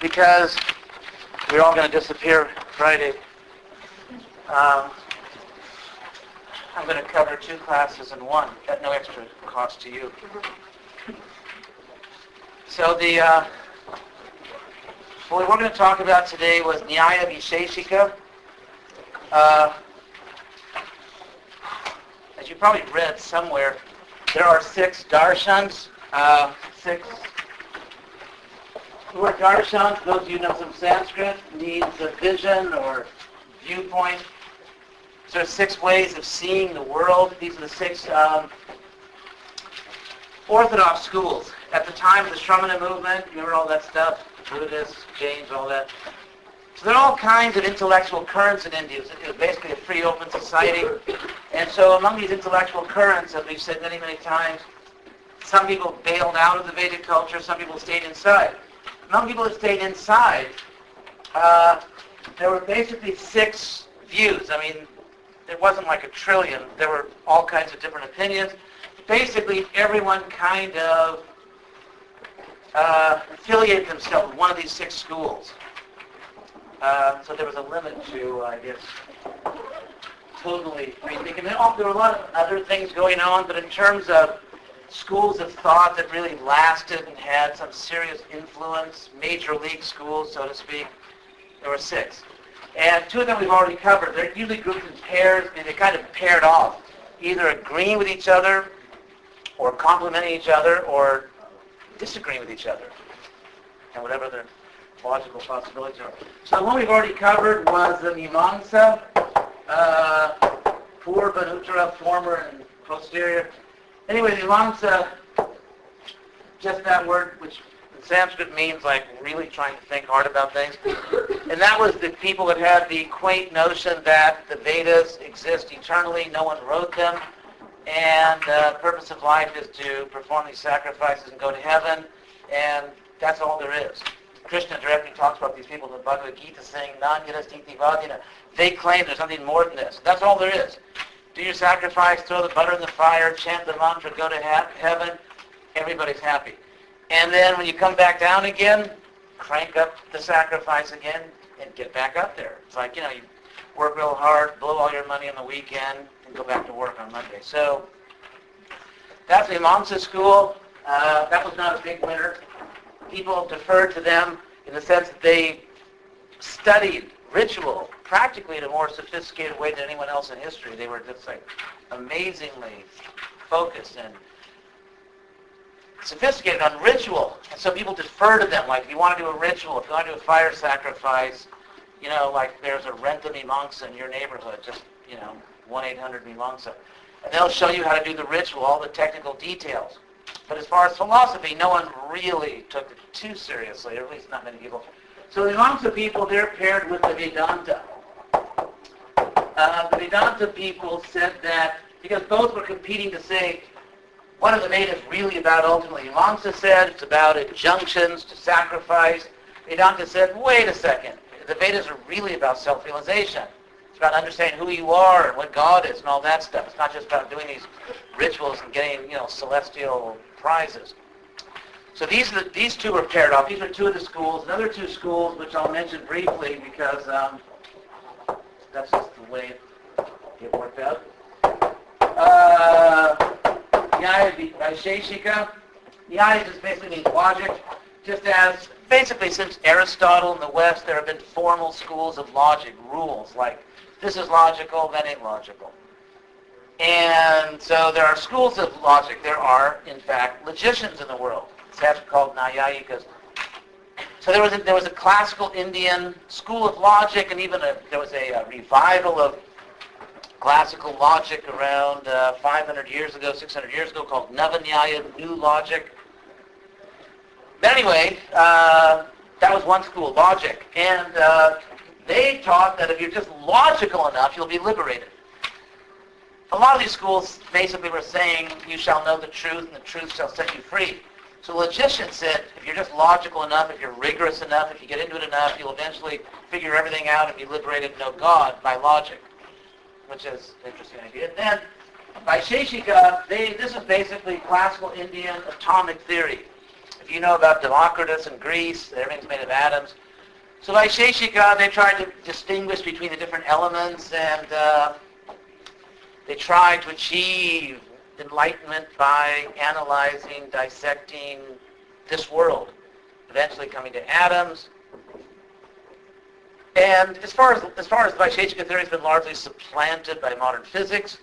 because we're all going to disappear Friday, I'm going to cover 2 classes in one at no extra cost to you. So what we were going to talk about today was Nyaya Visheshika. As you probably read somewhere, there are 6 darshans. 6. The word darshan, for those of you who know some Sanskrit, means a vision or viewpoint. So there are 6 ways of seeing the world. These are the 6 orthodox schools. At the time of the Shramana movement, remember all that stuff? Buddhists, Jains, all that. So there are all kinds of intellectual currents in India. It was basically a free, open society. And so among these intellectual currents, as we've said many, many times, some people bailed out of the Vedic culture, some people stayed inside. Among people that stayed inside, there were basically 6 views. I mean, there wasn't like a trillion. There were all kinds of different opinions. Basically, everyone kind of affiliated themselves with one of these 6 schools. So there was a limit to, I guess, totally free thinking. There were a lot of other things going on, but in terms of schools of thought that really lasted and had some serious influence, major league schools, so to speak, there were 6. And 2 of them we've already covered. They're usually grouped in pairs, and they kind of paired off, either agreeing with each other, or complementing each other, or disagreeing with each other, and whatever their logical possibilities are. So the one we've already covered was the Mimamsa, Purva and Uttara, former and posterior. Anyway, Mimamsa, just that word, which in Sanskrit means like really trying to think hard about things. And that was the people that had the quaint notion that the Vedas exist eternally, no one wrote them, and the purpose of life is to perform these sacrifices and go to heaven, and that's all there is. Krishna directly talks about these people in the Bhagavad Gita saying, Nanyadastiti Vadina. They claim there's something more than this. That's all there is. Do your sacrifice, throw the butter in the fire, chant the mantra, go to heaven, everybody's happy. And then when you come back down again, crank up the sacrifice again and get back up there. It's like, you work real hard, blow all your money on the weekend, and go back to work on Monday. So that's the Mimamsa school. That was not a big winner. People deferred to them in the sense that they studied ritual practically in a more sophisticated way than anyone else in history. They were just like amazingly focused and sophisticated on ritual. And so people defer to them. Like if you want to do a ritual, if you want to do a fire sacrifice, like there's a Renta-Mimamsa in your neighborhood, just, 1-800-Mimamsa. And they'll show you how to do the ritual, all the technical details. But as far as philosophy, no one really took it too seriously, or at least not many people. So the Mimamsa people, they're paired with the Vedanta. The Vedanta people said that, because both were competing to say, what are the Vedas really about ultimately? Mimamsa said it's about injunctions to sacrifice. Vedanta said, wait a second, the Vedas are really about self-realization. It's about understanding who you are and what God is and all that stuff. It's not just about doing these rituals and getting, celestial prizes. So these 2 were paired off. These are 2 of the schools. Another 2 schools, which I'll mention briefly because that's just the way it worked out. Nyaya Vaisheshika. Nyaya just basically means logic. Just as, basically since Aristotle in the West, there have been formal schools of logic, rules, like this is logical, that ain't logical. And so there are schools of logic. There are, in fact, logicians in the world. That's called Nyayikas. So there was a classical Indian school of logic, and even there was a revival of classical logic around 500 years ago, 600 years ago, called Navanyaya, New Logic. But anyway, that was one school, logic. And they taught that if you're just logical enough, you'll be liberated. A lot of these schools basically were saying, you shall know the truth, and the truth shall set you free. So the logician said, if you're just logical enough, if you're rigorous enough, if you get into it enough, you'll eventually figure everything out and be liberated and know God by logic, which is an interesting idea. And then Vaisheshika, this is basically classical Indian atomic theory. If you know about Democritus in Greece, everything's made of atoms. So Vaisheshika, they tried to distinguish between the different elements, and they tried to achieve enlightenment by analyzing, dissecting this world, eventually coming to atoms. And as far as the Vaisheshika theory has been largely supplanted by modern physics.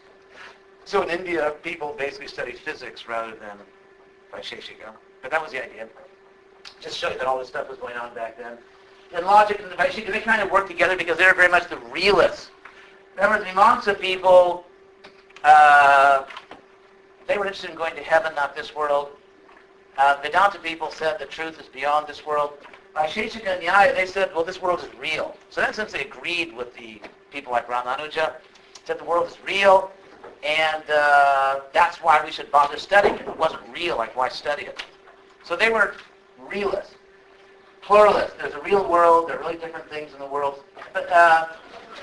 So in India, people basically study physics rather than Vaisheshika. But that was the idea. Just show you that all this stuff was going on back then. And logic and the Vaisheshika, they kind of work together because they're very much the realists. Remember, the Mimamsa people, they were interested in going to heaven, not this world. Vedanta people said the truth is beyond this world. Vaisheshika and Nyaya, they said, well, this world is real. So in that sense, they agreed with the people like Ramanuja, said the world is real, and that's why we should bother studying it. If it wasn't real, like, why study it? So they were realists, pluralists. There's a real world. There are really different things in the world. But,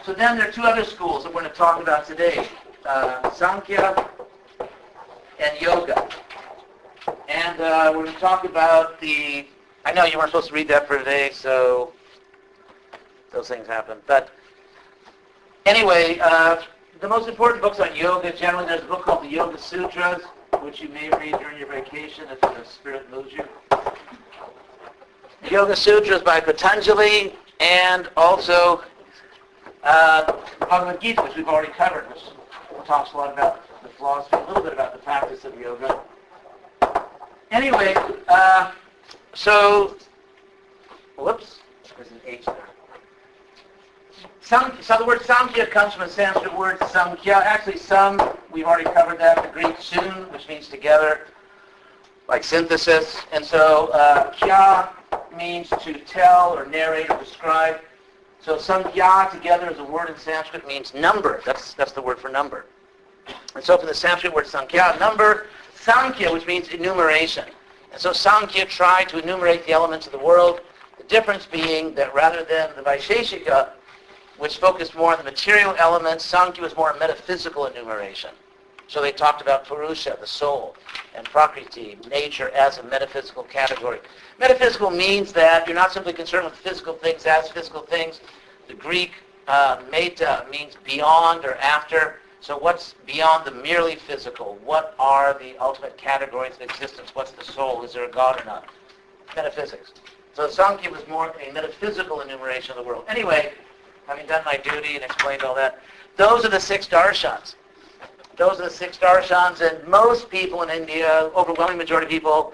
so then there are two other schools that we're going to talk about today, Sankhya and Yoga. And we're going to talk about the... I know you weren't supposed to read that for today, so those things happen. But anyway, the most important books on yoga, generally there's a book called the Yoga Sutras, which you may read during your vacation if the spirit moves you. The Yoga Sutras by Patanjali, and also Bhagavad Gita, which we've already covered, which talks a lot about the philosophy, a little bit about the practice of yoga. Anyway, whoops, there's an H there. So the word Samkhya comes from a Sanskrit word Samkhya. Actually, we've already covered that. The Greek soon, which means together, like synthesis. And so Kya means to tell or narrate or describe. So Samkhya together as a word in Sanskrit means number. That's the word for number. And so from the Sanskrit word Sankhya, number, Sankhya, which means enumeration. And so Sankhya tried to enumerate the elements of the world, the difference being that rather than the Vaisheshika, which focused more on the material elements, Sankhya was more a metaphysical enumeration. So they talked about Purusha, the soul, and Prakriti, nature, as a metaphysical category. Metaphysical means that you're not simply concerned with physical things as physical things. The Greek meta means beyond or after. So what's beyond the merely physical? What are the ultimate categories of existence? What's the soul? Is there a God or not? Metaphysics. So Sankhya was more a metaphysical enumeration of the world. Anyway, having done my duty and explained all that, those are the 6 darshans. Those are the 6 darshans, and most people in India, overwhelming majority of people,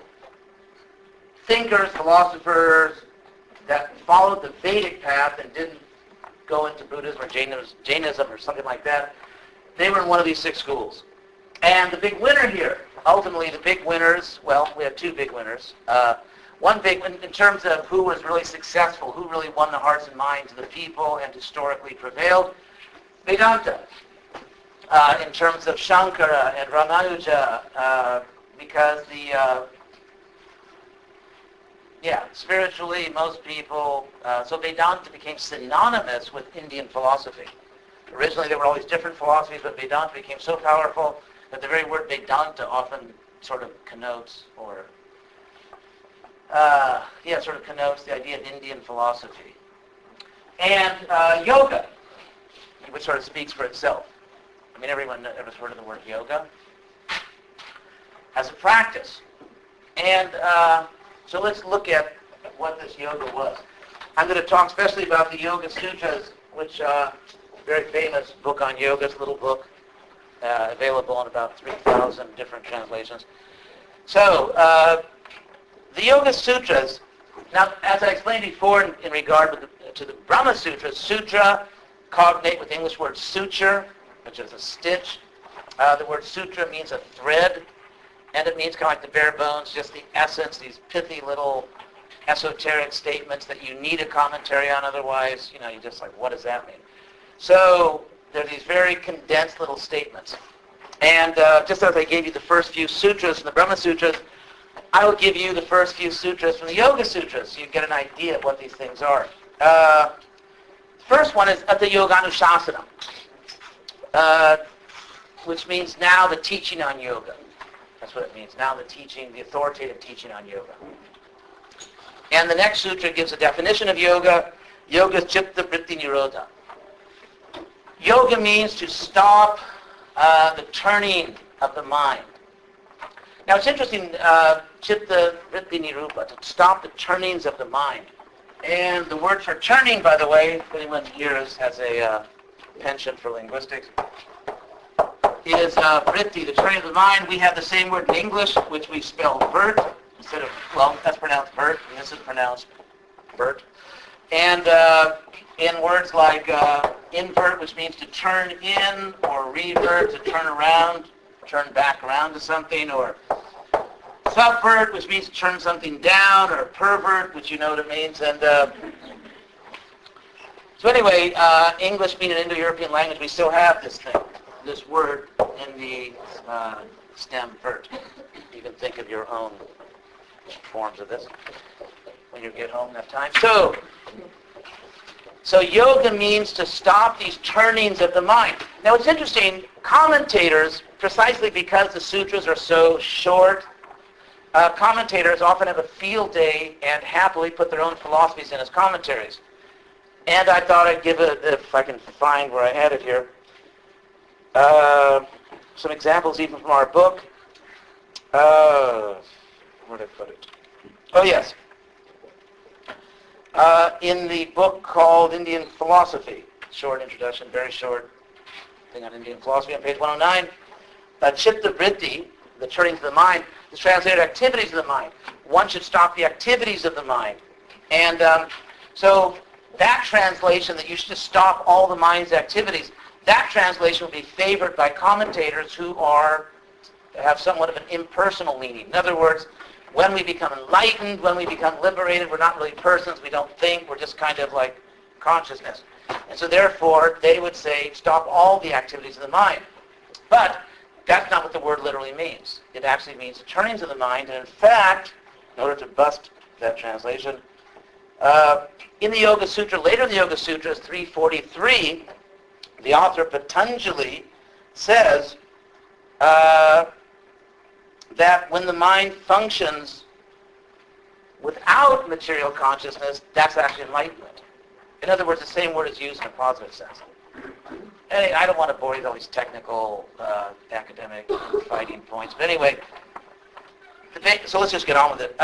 thinkers, philosophers, that followed the Vedic path and didn't go into Buddhism or Jainism or something like that, they were in one of these 6 schools. And the big winner here, ultimately the big winners, well, we have 2 big winners. One big one in terms of who was really successful, who really won the hearts and minds of the people and historically prevailed, Vedanta. In terms of Shankara and Ramanuja, because spiritually most people, so Vedanta became synonymous with Indian philosophy. Originally there were all these different philosophies, but Vedanta became so powerful that the very word Vedanta often sort of connotes connotes the idea of Indian philosophy. And yoga, which sort of speaks for itself. I mean, everyone ever heard of the word yoga? As a practice. And so let's look at what this yoga was. I'm going to talk especially about the Yoga Sutras, which very famous book on yoga, it's a little book, available in about 3,000 different translations. So, the Yoga Sutras, now as I explained before in regard to the Brahma Sutras, sutra, cognate with the English word suture, which is a stitch. The word sutra means a thread, and it means kind of like the bare bones, just the essence, these pithy little esoteric statements that you need a commentary on, otherwise, you're just like, what does that mean? So there are these very condensed little statements. And just as I gave you the first few sutras from the Brahma Sutras, I will give you the first few sutras from the Yoga Sutras so you get an idea of what these things are. The first one is Atta Yoganushasana, which means now the teaching on yoga. That's what it means, now the teaching, the authoritative teaching on yoga. And the next sutra gives a definition of yoga. Yoga is chitta vritti nirodha. Yoga means to stop the turning of the mind. Now it's interesting, chitta vritti nirupa, to stop the turnings of the mind. And the word for turning, by the way, if anyone here has a penchant for linguistics, is vritti, the turning of the mind. We have the same word in English, which we spell vert, instead of, well, that's pronounced vert, and this is pronounced vert. And in words like invert, which means to turn in, or revert, to turn around, turn back around to something, or subvert, which means to turn something down, or pervert, which you know what it means. And so anyway, English being an Indo-European language, we still have this thing, this word in the stem vert. You can think of your own forms of this when you get home enough time. So yoga means to stop these turnings of the mind. Now it's interesting, commentators, precisely because the sutras are so short, commentators often have a field day and happily put their own philosophies in as commentaries. And I thought I'd give it, if I can find where I had it here, some examples even from our book. Where did I put it? Oh yes. In the book called Indian Philosophy, short introduction, very short thing on Indian philosophy on page 109, chitta vritti, the turning to the mind, is translated activities of the mind. One should stop the activities of the mind. And so that translation, that you should just stop all the mind's activities, that translation will be favored by commentators who have somewhat of an impersonal meaning. In other words, when we become enlightened, when we become liberated, we're not really persons, we don't think, we're just kind of like consciousness. And so therefore, they would say, stop all the activities of the mind. But that's not what the word literally means. It actually means the turnings of the mind, and in fact, in order to bust that translation, in the Yoga Sutra, later in the Yoga Sutras 343, the author Patanjali says that when the mind functions without material consciousness, that's actually enlightenment. In other words, the same word is used in a positive sense. And I don't want to bore you with all these technical, academic fighting points, but anyway, so let's just get on with it.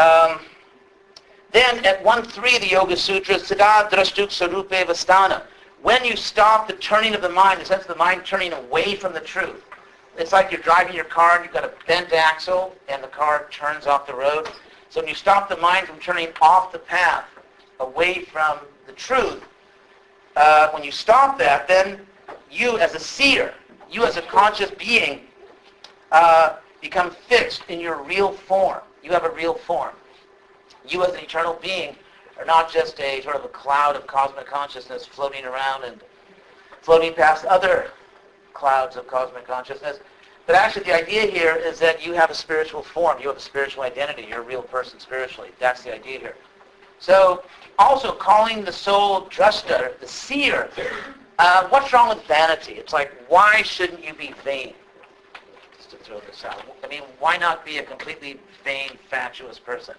Then at 1.3 of the Yoga Sutra, Siddha Drashtuk Sarupe Vastana. When you stop the turning of the mind, the sense of the mind turning away from the truth. It's like you're driving your car and you've got a bent axle and the car turns off the road. So when you stop the mind from turning off the path, away from the truth, when you stop that, then you as a seer, you as a conscious being, become fixed in your real form. You have a real form. You as an eternal being are not just a sort of a cloud of cosmic consciousness floating around and floating past other clouds of cosmic consciousness. But actually the idea here is that you have a spiritual form. You have a spiritual identity. You're a real person spiritually. That's the idea here. So also calling the soul drashta, the seer, what's wrong with vanity? It's like, why shouldn't you be vain? Just to throw this out. I mean, why not be a completely vain, fatuous person?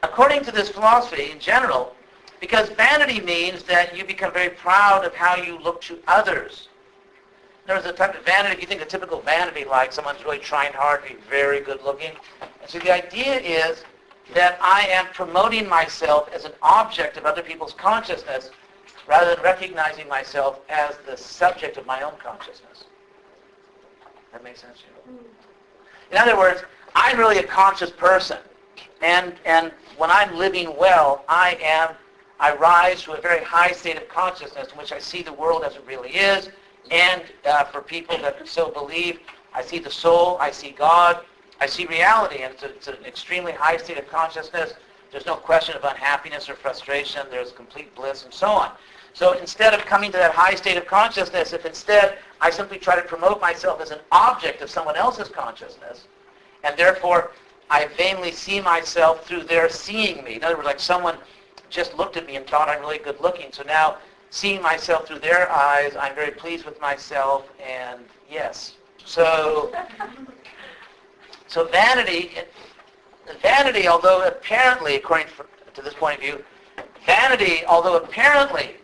According to this philosophy in general, because vanity means that you become very proud of how you look to others. There's a type of vanity, if you think of typical vanity, like someone's really trying hard to be very good looking. And so the idea is that I am promoting myself as an object of other people's consciousness rather than recognizing myself as the subject of my own consciousness. That makes sense to you? In other words, I'm really a conscious person. And when I'm living well, I rise to a very high state of consciousness in which I see the world as it really is. And for people that so believe, I see the soul, I see God, I see reality. And it's an extremely high state of consciousness. There's no question of unhappiness or frustration. There's complete bliss and so on. So instead of coming to that high state of consciousness, if instead I simply try to promote myself as an object of someone else's consciousness, and therefore I vainly see myself through their seeing me. In other words, like someone just looked at me and thought I'm really good looking. So now, seeing myself through their eyes, I'm very pleased with myself, and yes. So vanity, vanity, although apparently, according to this point of view, vanity, although apparently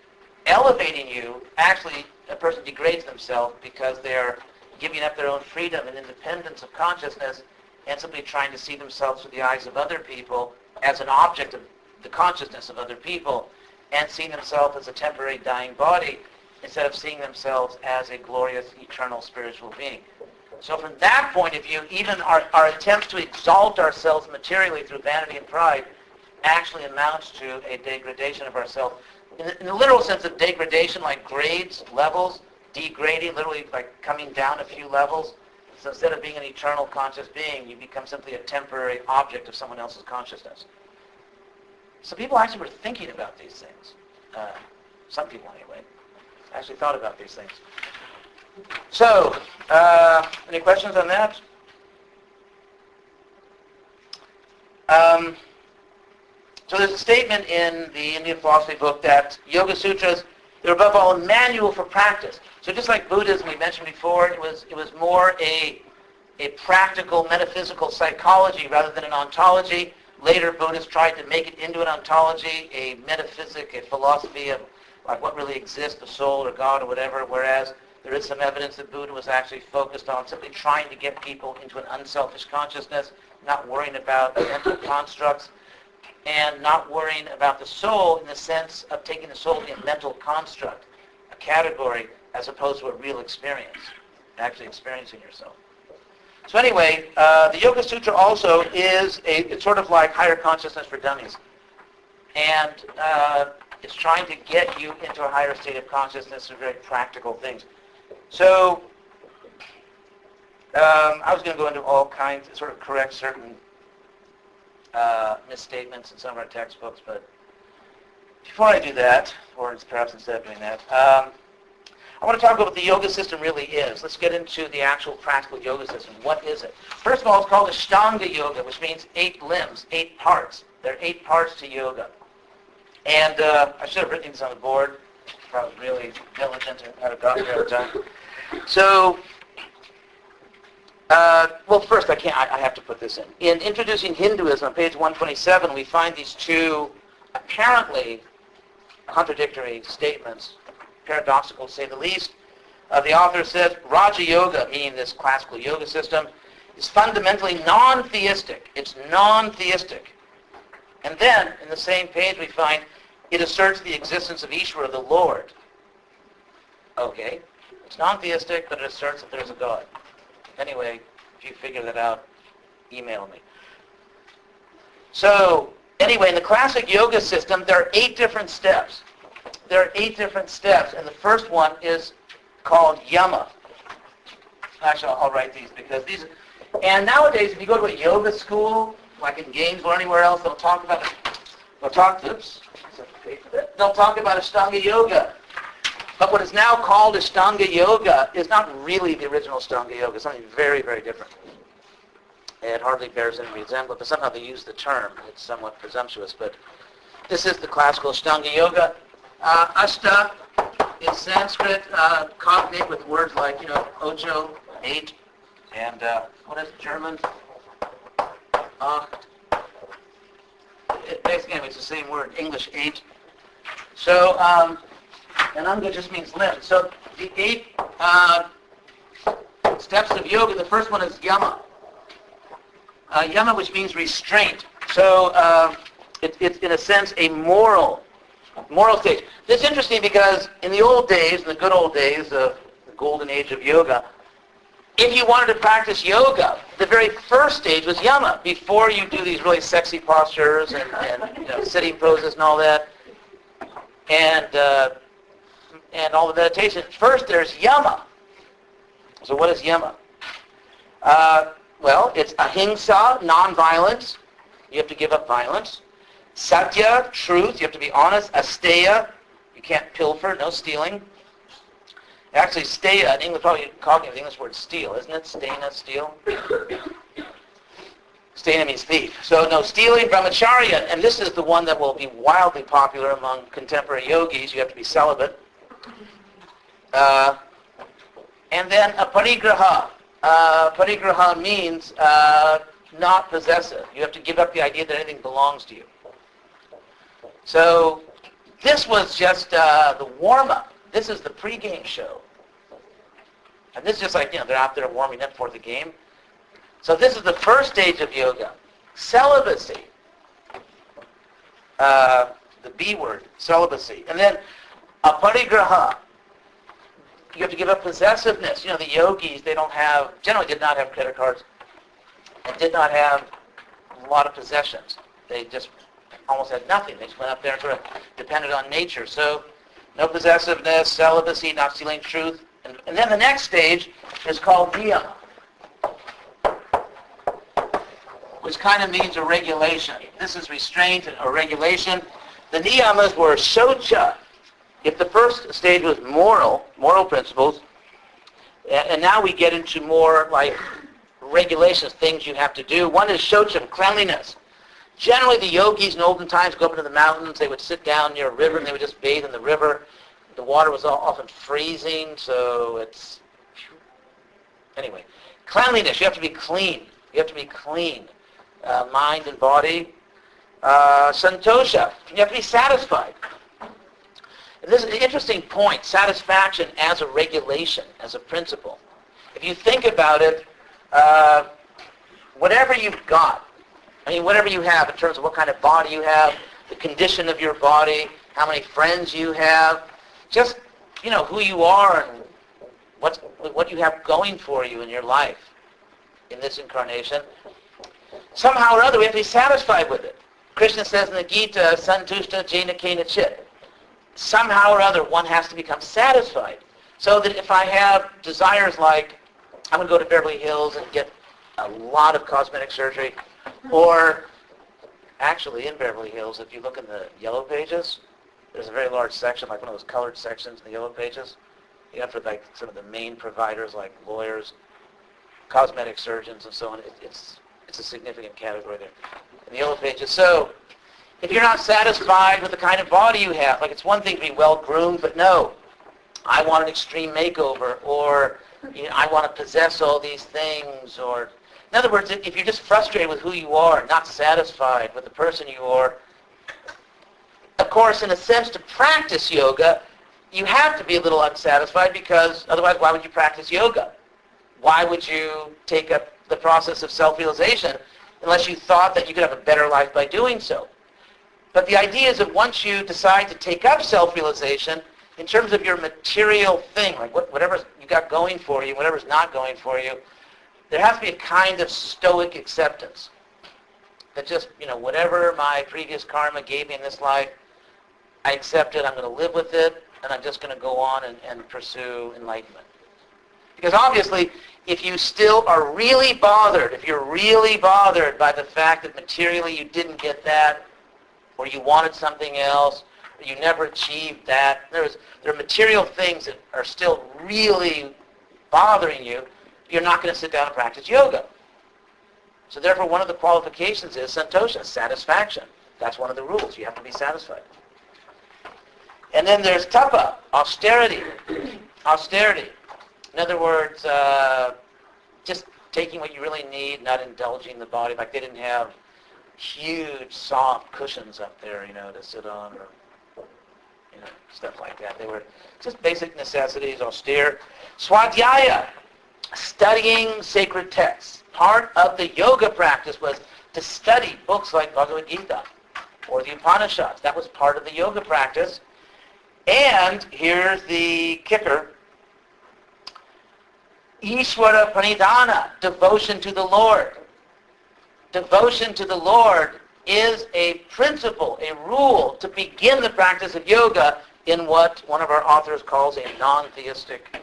elevating you, actually a person degrades themselves because they're giving up their own freedom and independence of consciousness and simply trying to see themselves through the eyes of other people as an object of the consciousness of other people and seeing themselves as a temporary dying body instead of seeing themselves as a glorious, eternal, spiritual being. So from that point of view, even our attempts to exalt ourselves materially through vanity and pride actually amounts to a degradation of ourselves. In the literal sense of degradation, like grades, levels, degrading, literally like coming down a few levels. So instead of being an eternal conscious being, you become simply a temporary object of someone else's consciousness. So people actually were thinking about these things. Some people anyway, actually thought about these things. So, any questions on that? So there's a statement in the Indian philosophy book that Yoga Sutras, they're above all a manual for practice. So just like Buddhism we mentioned before, it was more a practical metaphysical psychology rather than an ontology. Later Buddhists tried to make it into an ontology, a metaphysic, a philosophy of like what really exists, the soul or God or whatever, whereas there is some evidence that Buddha was actually focused on simply trying to get people into an unselfish consciousness, not worrying about mental constructs, and not worrying about the soul in the sense of taking the soul to be a mental construct, a category, as opposed to a real experience, actually experiencing yourself. So anyway, the Yoga Sutra also is it's sort of like higher consciousness for dummies. And it's trying to get you into a higher state of consciousness through very practical things. So I was going to go into all kinds, sort of correct certain misstatements in some of our textbooks, but before I do that, or perhaps instead of doing that, I want to talk about what the yoga system really is. Let's get into the actual practical yoga system. What is it? First of all, it's called Ashtanga Yoga, which means 8 limbs, 8 parts. There are 8 parts to yoga. And I should have written these on the board. I was really diligent and had a gotten here every time. So, well, first I have to put this in. In Introducing Hinduism, on page 127, we find these two apparently contradictory statements, paradoxical to say the least. The author says, Raja Yoga, meaning this classical yoga system, is fundamentally non-theistic. It's non-theistic. And then, in the same page, we find it asserts the existence of Ishvara, the Lord. Okay, it's non-theistic, but it asserts that there's a God. Anyway, if you figure that out, email me. So, anyway, in the classic yoga system, there are 8 different steps. There are 8 different steps, and the first one is called yama. Actually, I'll write these because these... And nowadays, if you go to a yoga school, like in Gainesville or anywhere else, they'll talk about Ashtanga Yoga. But what is now called Ashtanga Yoga is not really the original Ashtanga Yoga. It's something very, very different. It hardly bears any resemblance, but somehow they use the term. It's somewhat presumptuous, but this is the classical Ashtanga Yoga. Ashta is Sanskrit, cognate with words like, ocho, 8, and what is German? Basically, it's the same word, English 8. So, and Anga just means limb. So the 8 steps of yoga, the first one is yama. Yama, which means restraint. So it's in a sense a moral stage. This is interesting because in the old days, in the good old days, the golden age of yoga, if you wanted to practice yoga, the very first stage was yama. Before you do these really sexy postures and sitting poses and all that, and all the meditation. First, there's yama. So what is yama? Well, it's ahimsa, non-violence. You have to give up violence. Satya, truth. You have to be honest. Asteya, you can't pilfer, no stealing. Actually, steya in English, probably calling the English word steal, isn't it? Stena, steal. Stena means thief. So no stealing. Brahmacharya, and this is the one that will be wildly popular among contemporary yogis. You have to be celibate. And then a parigraha. Parigraha means not possessive. You have to give up the idea that anything belongs to you. So this was just the warm-up. This is the pre-game show. And this is just like, they're out there warming up for the game. So this is the first stage of yoga. Celibacy. The B word, celibacy. And then aparigraha. You have to give up possessiveness. The yogis, generally did not have credit cards and did not have a lot of possessions. They just almost had nothing. They just went up there and sort of depended on nature. So no possessiveness, celibacy, not stealing truth. And then the next stage is called niyama, which kind of means a regulation. This is restraint or regulation. The niyamas were shocha. If the first stage was moral principles, and now we get into more like regulations, things you have to do. One is shocham, cleanliness. Generally, the yogis in olden times go up into the mountains. They would sit down near a river and they would just bathe in the river. The water was often freezing, so it's... Anyway, cleanliness. You have to be clean. You have to be clean. Mind and body. Santosha. You have to be satisfied. And this is an interesting point, satisfaction as a regulation, as a principle. If you think about it, whatever you've got, whatever you have in terms of what kind of body you have, the condition of your body, how many friends you have, just, who you are and what you have going for you in your life in this incarnation, somehow or other we have to be satisfied with it. Krishna says in the Gita, santushta jena kena chit. Somehow or other one has to become satisfied. So that if I have desires like, I'm going to go to Beverly Hills and get a lot of cosmetic surgery, or actually in Beverly Hills, if you look in the yellow pages, there's a very large section, like one of those colored sections in the yellow pages. For like some of the main providers like lawyers, cosmetic surgeons, and so on. It's a significant category there in the yellow pages. So if you're not satisfied with the kind of body you have, like it's one thing to be well-groomed, but no, I want an extreme makeover, or I want to possess all these things, or in other words, if you're just frustrated with who you are, not satisfied with the person you are, of course, in a sense, to practice yoga, you have to be a little unsatisfied, because otherwise why would you practice yoga? Why would you take up the process of self-realization unless you thought that you could have a better life by doing so? But the idea is that once you decide to take up self-realization, in terms of your material thing, like whatever you got going for you, whatever's not going for you, there has to be a kind of stoic acceptance. That just, whatever my previous karma gave me in this life, I accept it, I'm going to live with it, and I'm just going to go on and pursue enlightenment. Because obviously, if you still are really bothered, if you're really bothered by the fact that materially you didn't get that, or you wanted something else, or you never achieved that, there are material things that are still really bothering you, you're not going to sit down and practice yoga. So therefore, one of the qualifications is santosha, satisfaction. That's one of the rules. You have to be satisfied. And then there's tapa, austerity. Austerity. In other words, just taking what you really need, not indulging the body. Like they didn't have huge, soft cushions up there, to sit on, or, stuff like that. They were just basic necessities, austere. Swadhyaya, studying sacred texts. Part of the yoga practice was to study books like Bhagavad Gita or the Upanishads. That was part of the yoga practice. And here's the kicker. Ishvara pranidhana, devotion to the Lord. Devotion to the Lord is a principle, a rule to begin the practice of yoga in what one of our authors calls a non-theistic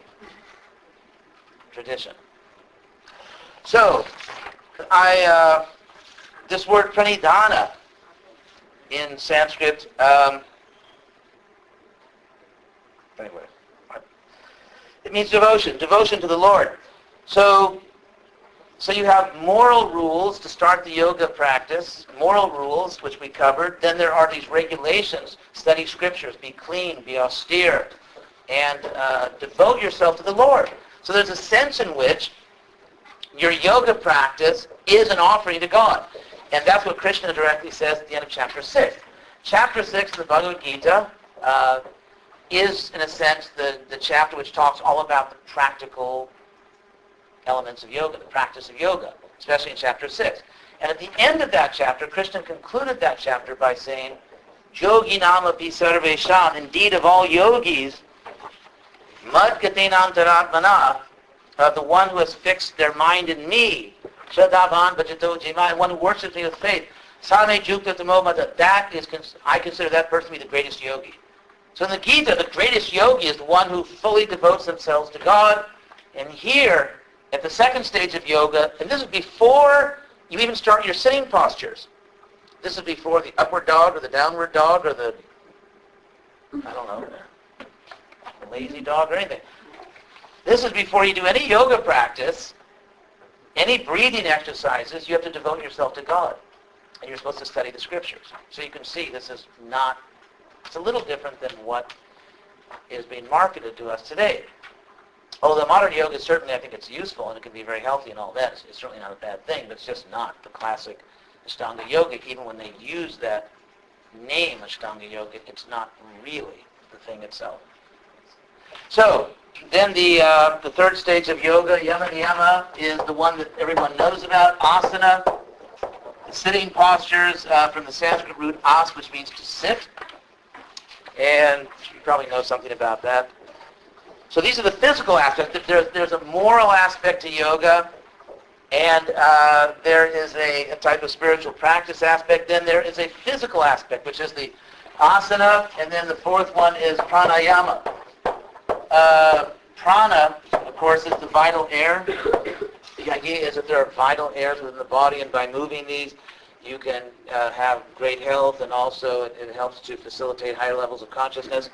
tradition. So, this word pranidhana in Sanskrit, anyway, it means devotion to the Lord. So you have moral rules to start the yoga practice, moral rules, which we covered. Then there are these regulations, study scriptures, be clean, be austere, and devote yourself to the Lord. So there's a sense in which your yoga practice is an offering to God. And that's what Krishna directly says at the end of chapter 6. Chapter 6 of the Bhagavad Gita is, in a sense, the chapter which talks all about the practical elements of yoga, the practice of yoga, especially in chapter 6. And at the end of that chapter, Krishna concluded that chapter by saying, Yogi nama pi sarvesham, indeed of all yogis, mad gatenam taratmana, the one who has fixed their mind in me, shadavan bhajato jima, one who worships me with faith, same jukta tamomata, I consider that person to be the greatest yogi. So in the Gita, the greatest yogi is the one who fully devotes themselves to God. And here, at the second stage of yoga, and this is before you even start your sitting postures. This is before the upward dog or the downward dog or the, I don't know, the lazy dog or anything. This is before you do any yoga practice, any breathing exercises. You have to devote yourself to God. And you're supposed to study the scriptures. So you can see this is not, it's a little different than what is being marketed to us today. Although modern yoga, certainly I think it's useful and it can be very healthy and all that. It's certainly not a bad thing, but it's just not the classic Ashtanga yoga. Even when they use that name Ashtanga yoga, it's not really the thing itself. So then the third stage of yoga, yama niyama, is the one that everyone knows about, asana. The sitting postures from the Sanskrit root as, which means to sit. And you probably know something about that. So these are the physical aspects. There's a moral aspect to yoga, and there is a type of spiritual practice aspect. Then there is a physical aspect, which is the asana, and then the fourth one is pranayama. Prana, of course, is the vital air. The idea is that there are vital airs within the body, and by moving these, you can have great health, and also it helps to facilitate higher levels of consciousness.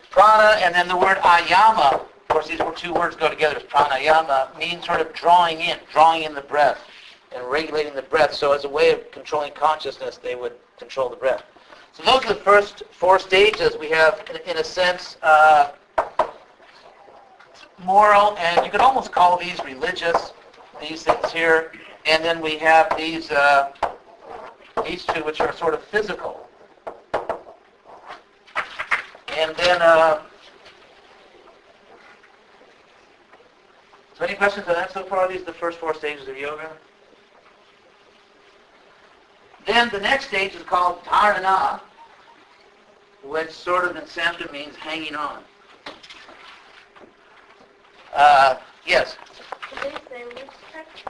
Prana, and then the word ayama, of course these two words go together, pranayama, means sort of drawing in the breath, and regulating the breath. So as a way of controlling consciousness, they would control the breath. So those are the first four stages. We have, in a sense, moral, and you could almost call these religious, these things here. And then we have these two, which are sort of physical. And then, so any questions on that so far? These are the first four stages of yoga. Then the next stage is called dharana, which sort of in Sanskrit means hanging on. Yes? Did they say which text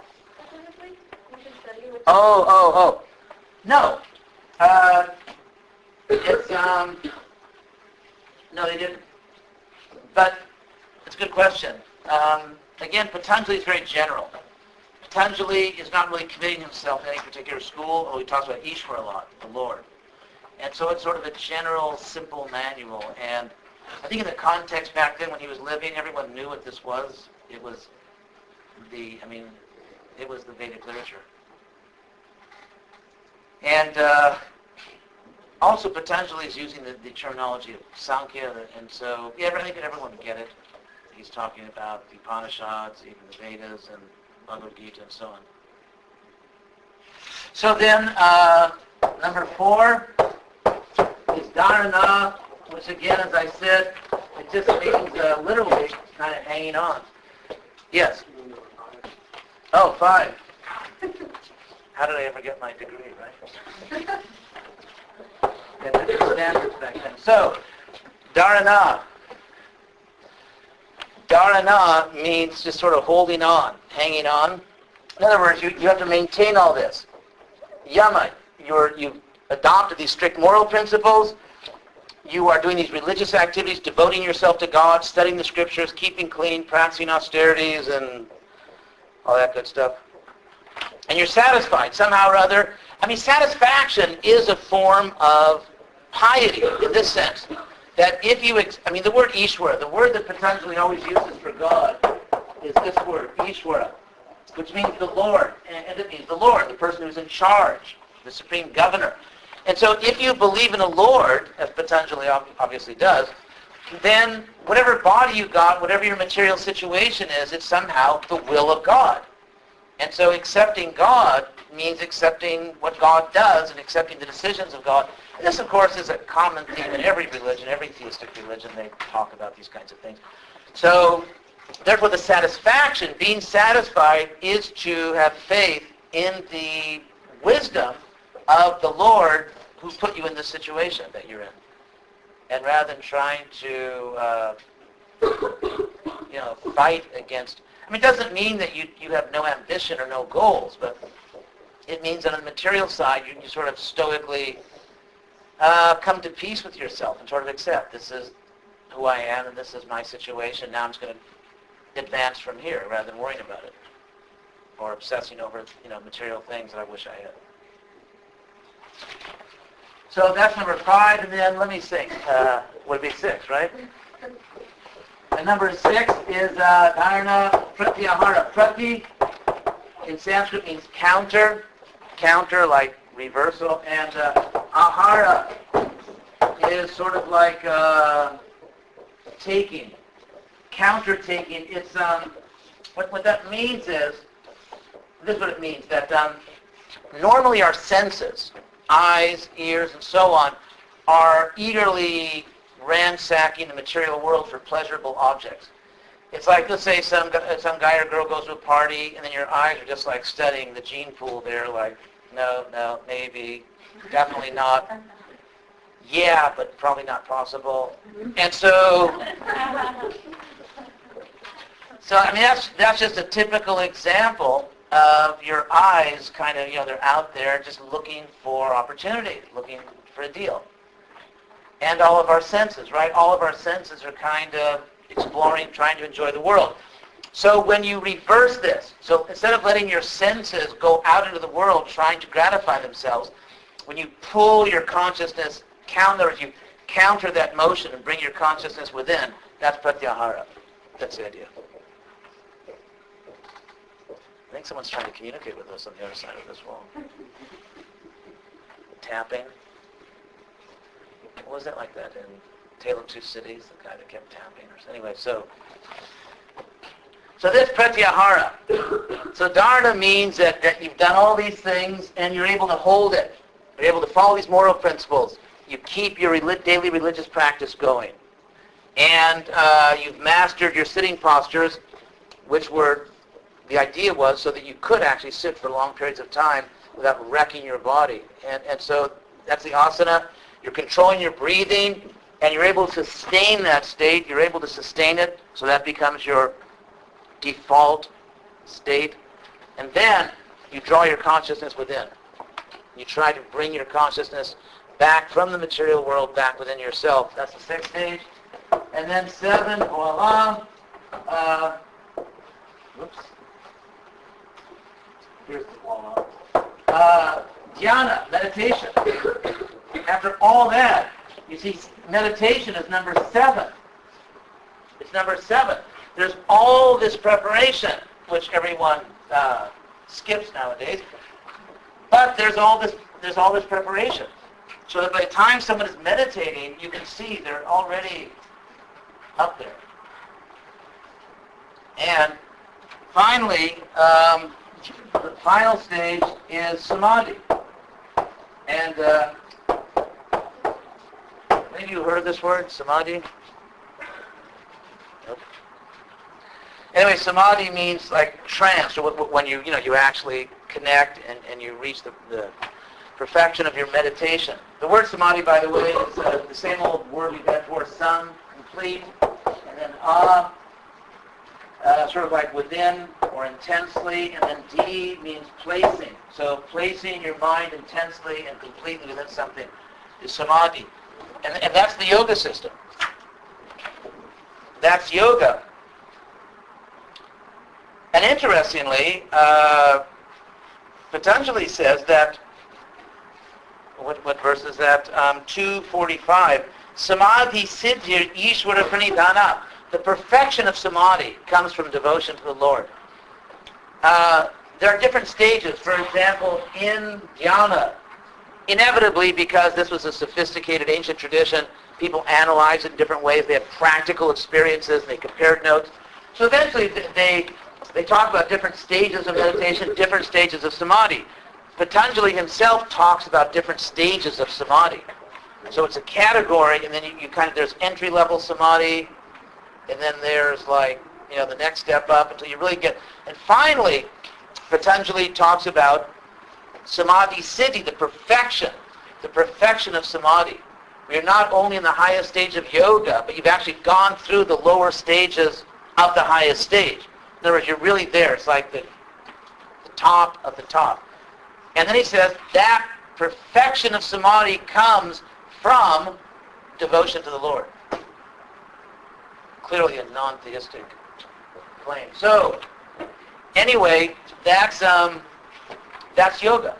specifically? You should study which No. It's, no, they didn't. But it's a good question. Again, Patanjali is very general. Patanjali is not really committing himself to any particular school, although he talks about Ishvara a lot, the Lord. And so it's sort of a general, simple manual. And I think in the context back then when he was living, everyone knew what this was. It was the Vedic literature. And also Patanjali is using the terminology of Sankhya, and so, yeah, I think everyone would get it. He's talking about the Upanishads, even the Vedas, and Bhagavad Gita, and so on. So then, number 4 is dharana, which again, as I said, it just means literally kind of hanging on. Yes? Oh, 5. How did I ever get my degree, right? Standards back then. So, dharana. Dharana means just sort of holding on, hanging on. In other words, you have to maintain all this. Yama, you've adopted these strict moral principles. You are doing these religious activities, devoting yourself to God, studying the scriptures, keeping clean, practicing austerities, and all that good stuff. And you're satisfied somehow or other. I mean, satisfaction is a form of piety in this sense. That if you, the word Ishvara, the word that Patanjali always uses for God is this word, Ishvara, which means the Lord. And it means the Lord, the person who's in charge, the supreme governor. And so if you believe in a Lord, as Patanjali obviously does, then whatever body you got, whatever your material situation is, it's somehow the will of God. And so accepting God means accepting what God does and accepting the decisions of God. And this, of course, is a common theme in every religion, every theistic religion. They talk about these kinds of things. So, therefore, the satisfaction, being satisfied, is to have faith in the wisdom of the Lord who put you in this situation that you're in. And rather than trying to, fight against... I mean, it doesn't mean that you have no ambition or no goals, but it means that on the material side, you sort of stoically come to peace with yourself and sort of accept, this is who I am and this is my situation. Now I'm just going to advance from here rather than worrying about it or obsessing over, material things that I wish I had. So that's number 5, and then let me think. Would be 6, right? And number 6 is dharana pratyahara. Prati in Sanskrit means counter like reversal, and ahara is sort of like taking, counter-taking. It's what that means is, this is what it means, that normally our senses, eyes, ears, and so on, are eagerly ransacking the material world for pleasurable objects. It's like, let's say some guy or girl goes to a party, and then your eyes are just like studying the gene pool there, like, no, maybe, definitely not. Yeah, but probably not possible. And so I mean, that's just a typical example of your eyes kind of, they're out there just looking for opportunity, looking for a deal. And all of our senses, right? All of our senses are kind of exploring, trying to enjoy the world. So when you reverse this, so instead of letting your senses go out into the world trying to gratify themselves, when you pull your consciousness, you counter that motion and bring your consciousness within, that's pratyahara. That's the idea. I think someone's trying to communicate with us on the other side of this wall. Tapping. What was that like that in Tale of Two Cities? The guy that kept tapping. Anyway, so this pratyahara. So dharana means that you've done all these things and you're able to hold it. You're able to follow these moral principles. You keep your daily religious practice going. And you've mastered your sitting postures, which the idea was so that you could actually sit for long periods of time without wrecking your body. And so that's the asana. You're controlling your breathing, and you're able to sustain that state. You're able to sustain it, so that becomes your default state. And then you draw your consciousness within. You try to bring your consciousness back from the material world, back within yourself. That's the 6th stage. And then 7, voila. Here's the voila. Dhyana, meditation. After all that, you see, meditation is number 7. It's number 7. There's all this preparation, which everyone skips nowadays. But there's all this preparation. So that by the time someone is meditating, you can see they're already up there. And finally, the final stage is samadhi. And maybe you heard this word, samadhi? Nope. Anyway, samadhi means like trance, or when you actually connect and you reach the perfection of your meditation. The word samadhi, by the way, is the same old word we've had for sam, complete, and then sort of like within or intensely, and then di means placing. So placing your mind intensely and completely within something is samadhi. And that's the yoga system. That's yoga. And interestingly, Patanjali says that, what verse is that? 245. Samadhi siddhir ishvara pranidhana. The perfection of samadhi comes from devotion to the Lord. There are different stages. For example, in dhyana, inevitably, because this was a sophisticated ancient tradition, people analyzed it in different ways. They had practical experiences, and they compared notes. So eventually, they They talk about different stages of meditation, different stages of samadhi. Patanjali himself talks about different stages of samadhi. So it's a category, and then you kind of, there's entry-level samadhi, and then there's like, the next step up until you really get, and finally, Patanjali talks about samadhi siddhi, the perfection of samadhi. You're not only in the highest stage of yoga, but you've actually gone through the lower stages of the highest stage. In other words, you're really there. It's like the top of the top. And then he says that perfection of samadhi comes from devotion to the Lord. Clearly a non-theistic claim. So, anyway, that's yoga.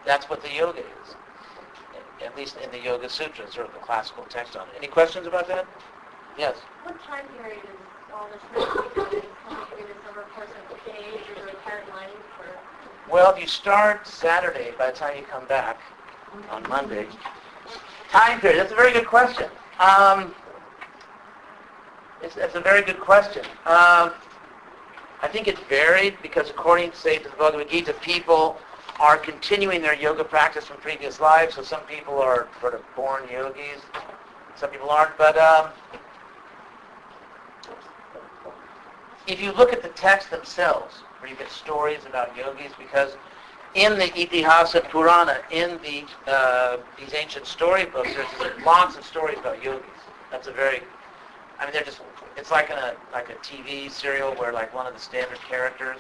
That's what the yoga is. At least in the Yoga Sutras, or the classical text on it. Any questions about that? Yes? What time period is all this meditation coming through this over the course of days or the entire life? Or? Well, if you start Saturday, by the time you come back on Monday, time period, that's a very good question. It's a very good question. I think it varied because according, say, to the Bhagavad Gita, people are continuing their yoga practice from previous lives. So some people are sort of born yogis, some people aren't. But if you look at the texts themselves, where you get stories about yogis, because in the Itihasa Purana, in these ancient storybooks, there's lots of stories about yogis. That's they're just, it's like a TV serial where like one of the standard characters,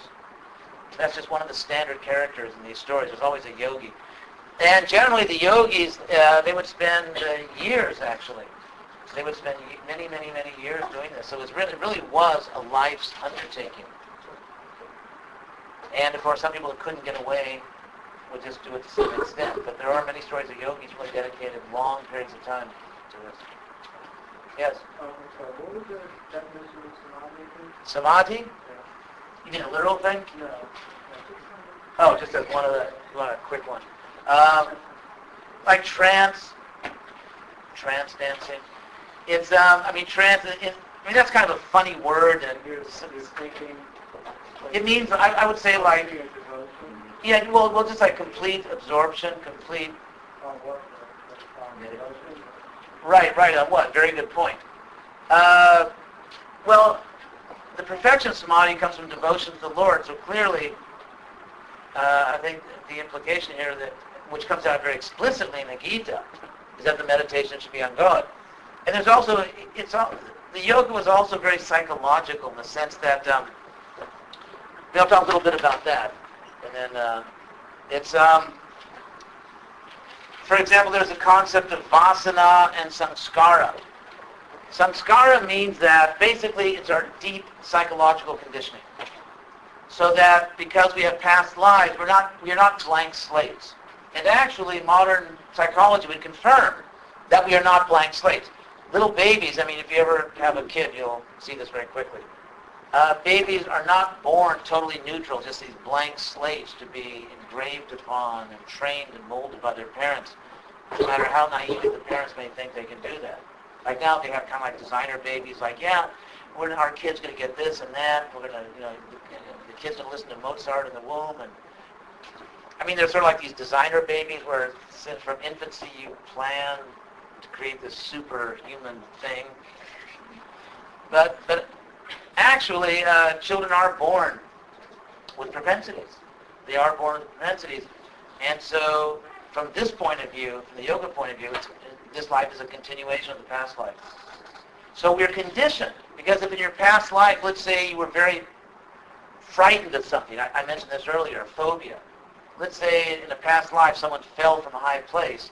that's just one of the standard characters in these stories. There's always a yogi. And generally the yogis, they would spend years actually. They would spend many, many, many years doing this. So it really was a life's undertaking. And of course some people who couldn't get away would just do it to some extent. But there are many stories of yogis who really dedicated long periods of time to this. Yes? What was the definition of samadhi? Samadhi? Yeah. You mean a literal thing? No. Oh, just as one of the quick one. Like trance dancing. It's trance. That's kind of a funny word, and You're thinking. it means I would say like well just like complete absorption, complete. On what? On devotion? Right. On what? Very good point. Well, the perfection of samadhi comes from devotion to the Lord. So clearly, I think the implication here, which comes out very explicitly in the Gita, is that the meditation should be on God. And there's also, the yoga was also very psychological in the sense that, we'll talk a little bit about that. And then it's, for example, there's a concept of vasana and samskara. Samskara means that basically it's our deep psychological conditioning. So that because we have past lives, we're not blank slates. And actually, modern psychology would confirm that we are not blank slates. Little babies, if you ever have a kid, you'll see this very quickly. Babies are not born totally neutral, just these blank slates to be engraved upon and trained and molded by their parents, no matter how naive the parents may think they can do that. Like now they have kind of like designer babies, like, our kid's going to get this and that. We're going to, the kid's going to listen to Mozart in the womb. And they're sort of like these designer babies where since from infancy you plan to create this superhuman thing. But actually, children are born with propensities. They are born with propensities. And so from this point of view, from the yoga point of view, this life is a continuation of the past life. So we're conditioned, because if in your past life, let's say you were very frightened of something. I mentioned this earlier, phobia. Let's say in a past life someone fell from a high place,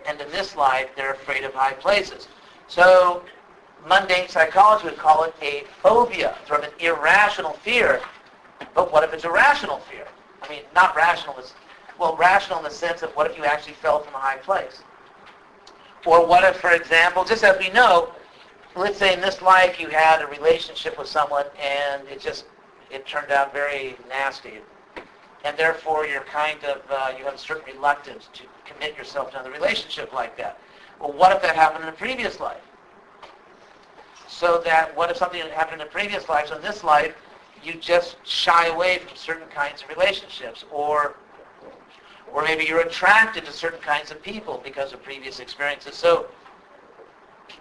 and in this life they're afraid of high places. So mundane psychology would call it a phobia, sort of an irrational fear. But what if it's a rational fear? Not rational, rational in the sense of what if you actually fell from a high place? Or what if, for example, just as we know, let's say in this life you had a relationship with someone and it turned out very nasty. And therefore you're you have a certain reluctance to commit yourself to another relationship like that. Well, what if that happened in a previous life? So that, what if something had happened in a previous life? So in this life, you just shy away from certain kinds of relationships, or maybe you're attracted to certain kinds of people because of previous experiences. So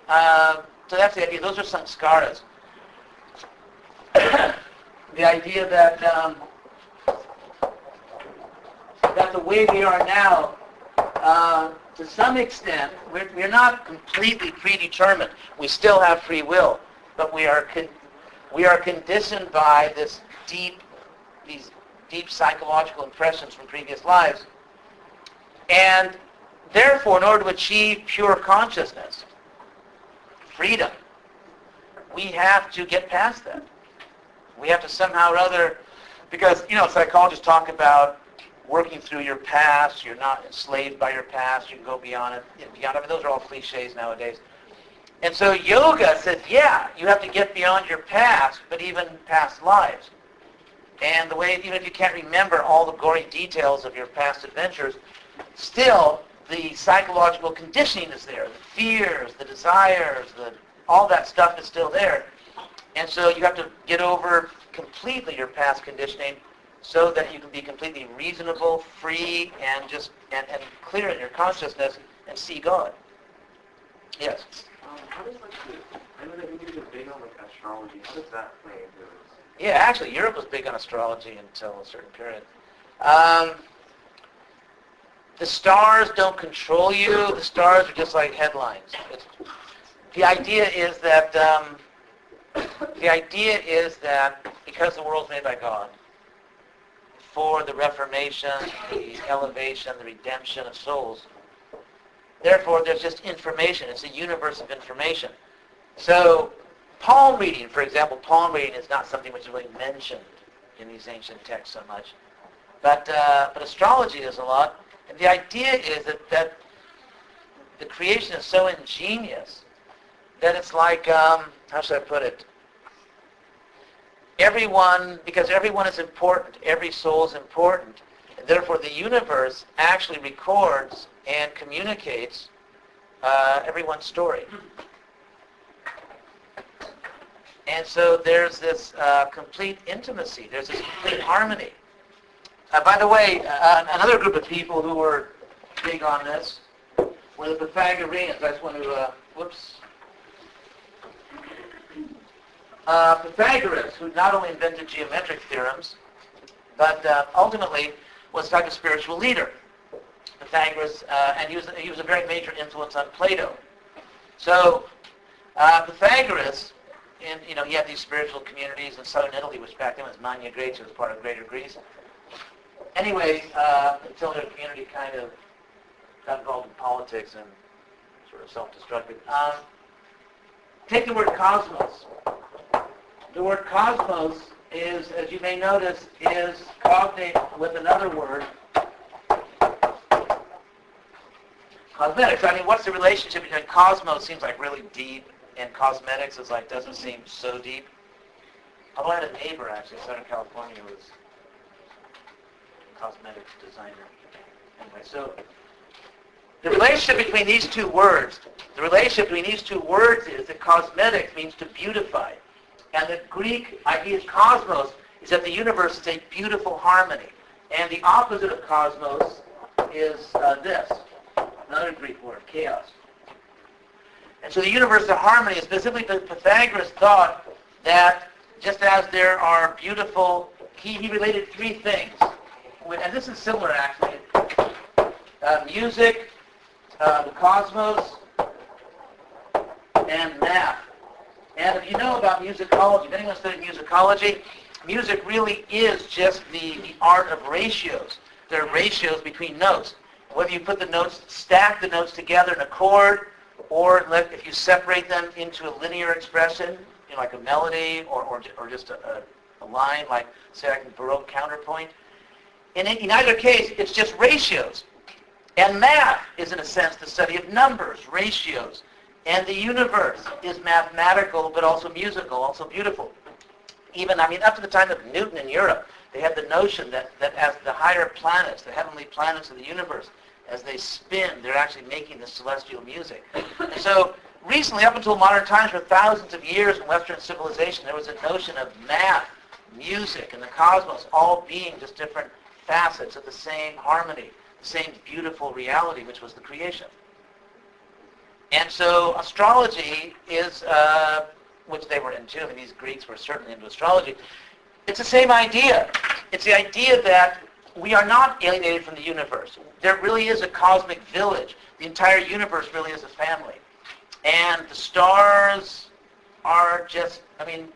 that's the idea. Those are samskaras. The idea that that the way we are now, to some extent, we're not completely predetermined. We still have free will, but we are conditioned by these deep psychological impressions from previous lives. And therefore, in order to achieve pure consciousness, freedom, we have to get past that. We have to somehow or other, because, psychologists talk about working through your past. You're not enslaved by your past. You can go beyond it. I mean, those are all cliches nowadays. And so yoga says, yeah, you have to get beyond your past, but even past lives. And the way, even if you can't remember all the gory details of your past adventures, still the psychological conditioning is there. The fears, the desires, all that stuff is still there. And so you have to get over completely your past conditioning so that you can be completely reasonable, free, and clear in your consciousness and see God. Yes? How does I know that Indians are big on astrology. How does that play into this? Yeah, actually, Europe was big on astrology until a certain period. The stars don't control you. The stars are just like headlines. The idea is that because the world's made by God, for the reformation, the elevation, the redemption of souls, therefore there's just information. It's a universe of information. So palm reading, for example, palm reading is not something which is really mentioned in these ancient texts so much. But astrology is a lot. And the idea is that the creation is so ingenious that it's like, how should I put it? Because everyone is important, every soul is important, and therefore the universe actually records and communicates everyone's story. And so there's this complete intimacy, there's this complete harmony. By the way, another group of people who were big on this were the Pythagoreans. I just want to, Pythagoras, who not only invented geometric theorems, but ultimately was a type of spiritual leader. Pythagoras, and he was a very major influence on Plato. So Pythagoras, he had these spiritual communities in southern Italy, which back then was Magna Graecia, was part of Greater Greece. Anyway, until their community kind of got involved in politics and sort of self-destructed. Take the word cosmos. The word cosmos is, as you may notice, is cognate with another word, cosmetics. I mean, what's the relationship between cosmos seems like really deep, and cosmetics is like doesn't seem so deep. Although I had a neighbor actually in Southern California who was a cosmetics designer. Anyway, so the relationship between these two words, is that cosmetics means to beautify. And the Greek idea of cosmos is that the universe is a beautiful harmony. And the opposite of cosmos is this, another Greek word, chaos. And so the universe of harmony, specifically Pythagoras thought that just as there are beautiful, he related three things. And this is similar actually. Music, the cosmos, and math. And if you know about musicology, if anyone studied musicology, music really is just the art of ratios. There are ratios between notes. Whether you put the notes, stack the notes together in a chord, or if you separate them into a linear expression, like a melody, or just a line, like, say, like a Baroque counterpoint. In either case, it's just ratios. And math is, in a sense, the study of numbers, ratios. And the universe is mathematical, but also musical, also beautiful. Even, up to the time of Newton in Europe, they had the notion that as the higher planets, the heavenly planets of the universe, as they spin, they're actually making the celestial music. And so recently, up until modern times, for thousands of years in Western civilization, there was a notion of math music, and the cosmos all being just different facets of the same harmony, the same beautiful reality, which was the creation. And so astrology is, which they were into, I mean, these Greeks were certainly into astrology, it's the same idea. It's the idea that we are not alienated from the universe. There really is a cosmic village. The entire universe really is a family. And the stars are just, I mean,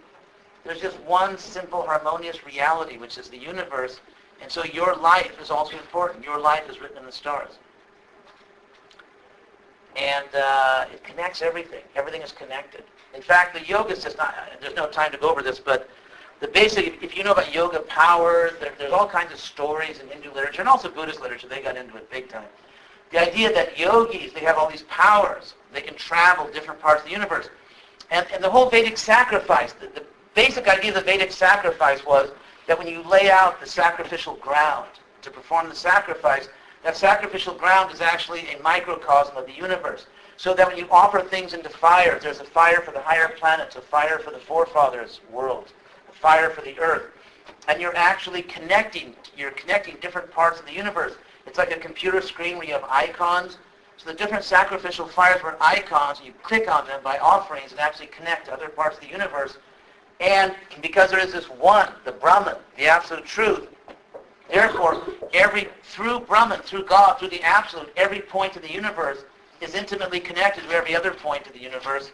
there's just one simple harmonious reality, which is the universe. And so your life is also important. Your life is written in the stars. And it connects everything. Everything is connected. In fact, the yoga system, there's no time to go over this, but the basic, if you know about yoga powers, there's all kinds of stories in Hindu literature and also Buddhist literature. They got into it big time. The idea that yogis, they have all these powers. They can travel different parts of the universe. And the whole Vedic sacrifice, the basic idea of the Vedic sacrifice was that when you lay out the sacrificial ground to perform the sacrifice, that sacrificial ground is actually a microcosm of the universe. So that when you offer things into fire, there's a fire for the higher planets, a fire for the forefathers' world, a fire for the earth. And you're actually connecting different parts of the universe. It's like a computer screen where you have icons. So the different sacrificial fires were icons, and you click on them by offerings and actually connect to other parts of the universe. And because there is this one, the Brahman, the absolute truth, therefore, through Brahman, through God, through the absolute, every point of the universe is intimately connected to every other point of the universe,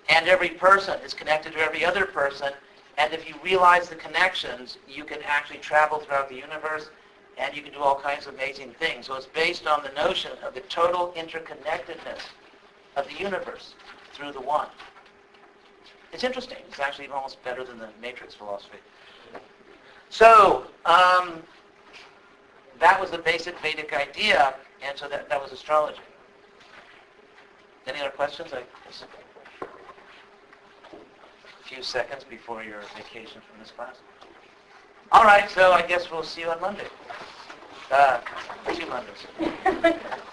and every person is connected to every other person. And if you realize the connections, you can actually travel throughout the universe, and you can do all kinds of amazing things. So it's based on the notion of the total interconnectedness of the universe through the one. It's interesting. It's actually almost better than the matrix philosophy. So that was the basic Vedic idea, and so that was astrology. Any other questions? A few seconds before your vacation from this class. All right, so I guess we'll see you on Monday. 2 Mondays.